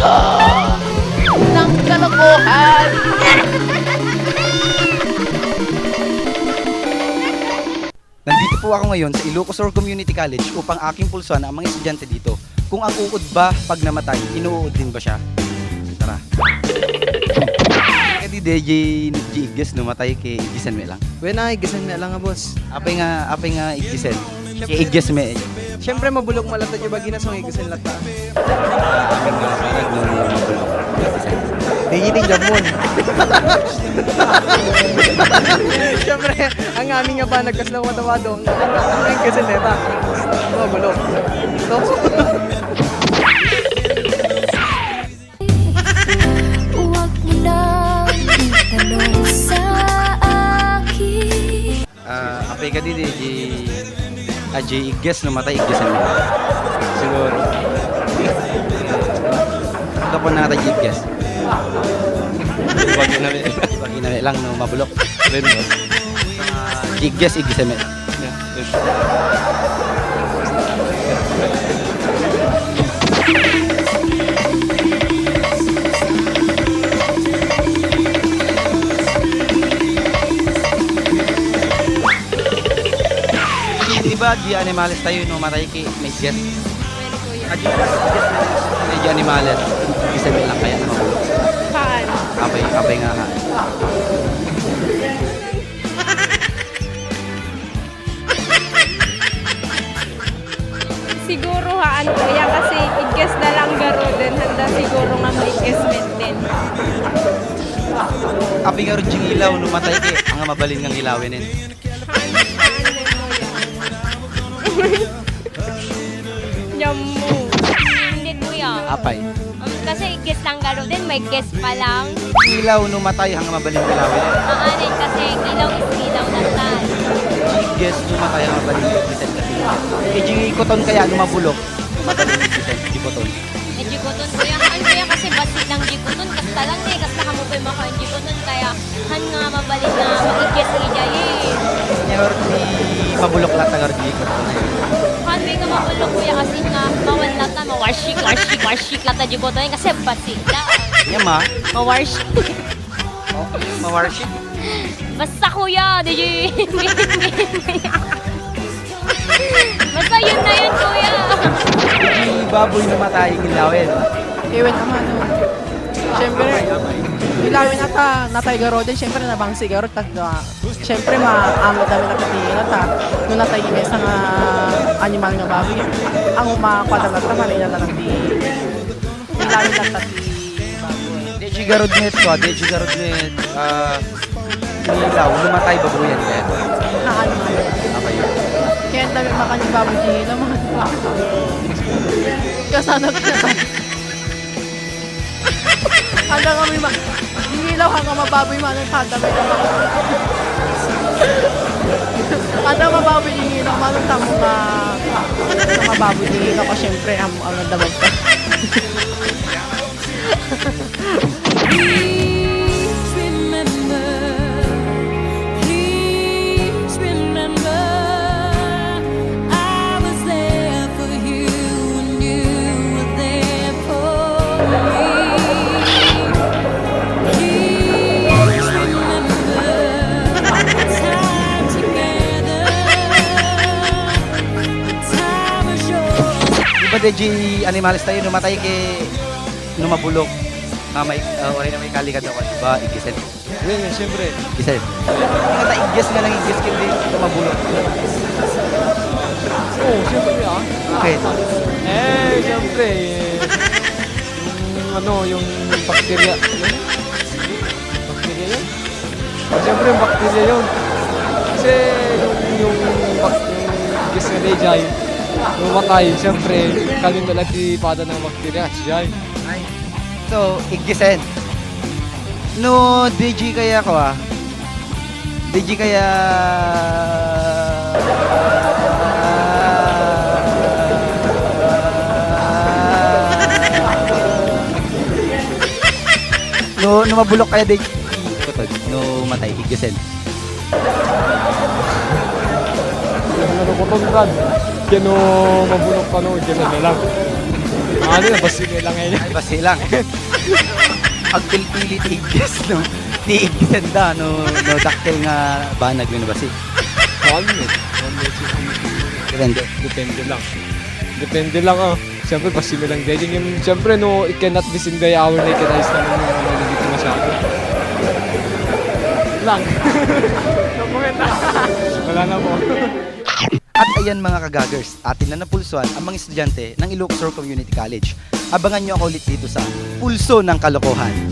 ng kalokohan. Nandito po ako ngayon sa Ilocos Sur Community College upang aking pulsuan ang mga estudyante dito. Kung ang uod ba pag namatay, inuud din ba siya? Tara. Kaya di DJ Igges numatay kay Iggesen me lang. When I gisan na lang nga boss. Apay nga Iggesen. Kay Igges me. Siyempre mabulok malata yung bagina sa gisan lata. Apay nga parag nung mabulok. Digiting jamon. Siyempre, ang aming nga ba nagkaslaw matawado. Ang gisan neta. Mabulok. So, Huwag mo nang itanong sa akin. Apay ka di DJ Igges numatay Iggesen me. Siguro. Ito po na DJ Igges. Bagi na lang no mabulok. Igges Iggesen me. Diba di animales tayo no matay kay may Igges. Di animales. Iggesen me lang kaya na mabulok. Haan. Apay nga ha. Siguro haan kuya kasi Igges na lang garo din. Handa siguro nga may Iggesment din. Apay nga rin yung ilaw numatay kay ang mabalin ng ilawin din. Haan din kuya. Yamu. Hindi kuya. Apay. Kasi guess lang garo din, may guess pa lang. Ilaw numatay ang mabalin ng ilawin din. Aanin kasi ilaw is ilaw na tal. Igges numatay ang mabalin ng Iggesen kasi. Ikoton kaya numabulok. Numabalin ng Iggesen. Ikoton. Eh, jikoton kuya. Han kuya kasi basit lang jikoton. Kasta lang eh. Kasta ka mo pa yung makain jikoton. Kaya han nga mabalin na mag-guess ni Jay eh. Ngayon di mabulok lang tagar di ikoton. Han may nga mabulok kuya kasi nga mawan lata. Mawarshik lata jikoton. Kasi basit lang. Yan ma. Mawarshik. Mawarship. Basta kuya. DJ. Basta yun na yun kuya. Di baboy numatay ang ilawin. iwan naman no. Siyempre, ilawin nata natay garo din. Siyempre nabang sigaro. Siyempre maamot dami na katingin nata. Nung natay imesa nga animal nga baboy. Ang umakwadang nata manila na lang di ilawin nata di baboy. DJ Garodnet ko. DJ Garodnet. Ilaw. Numatay babuyan kaya. Haan man. Okay yun. Kaya ang dami makanyang baboy di naman. Kasanap na. Handa kami hilaw hanggang mababoy man ang handa may naman. Handa mababoy yung hilaw man ang tamo na mababoy yung hilaw ko syempre ang damag ka. Please remember, I was there for you and you were there for me. Please remember the time together, the time was yours. Di ba DJ animales tayo numatay kay numabulok. May oray na may kalikad ako. Diba Iggesen? Yan, syempre. Iggesen. Yung nata Igges nga lang Igges kay numabulok. Oo, syempre Okay. Syempre. Yung bacteria. Bacteria yun? Syempre yung bacteria yun. Kasi yung gas na day lumatay, syempre, kami nalagi pada ng bacteria, Jai. So, Iggesen. No, DJ kaya ko DJ kaya... No mabulok kaya DJ. No matay, Iggesen. Ano ko tong Brad? Kaya no mabulok pa no, dyan na lang. Ano na, basta lang ngayon. Ay, basi lang. Ang pilpili tigis, no? Tigisan da, no daktil nga banag yun basi. 1 minute. 1 minute siguro. Depende. Depende lang. Depende lang Siyempre, basta lang din. Yung, siyempre, no, it cannot be seen by our naked eyes naman yung nandito masyado. Lang. Wala na po. At ayan mga kagagers, atin na napulsuan ang mga estudyante ng Ilocos Sur Community College. Abangan nyo ako ulit dito sa Pulso ng Kalokohan.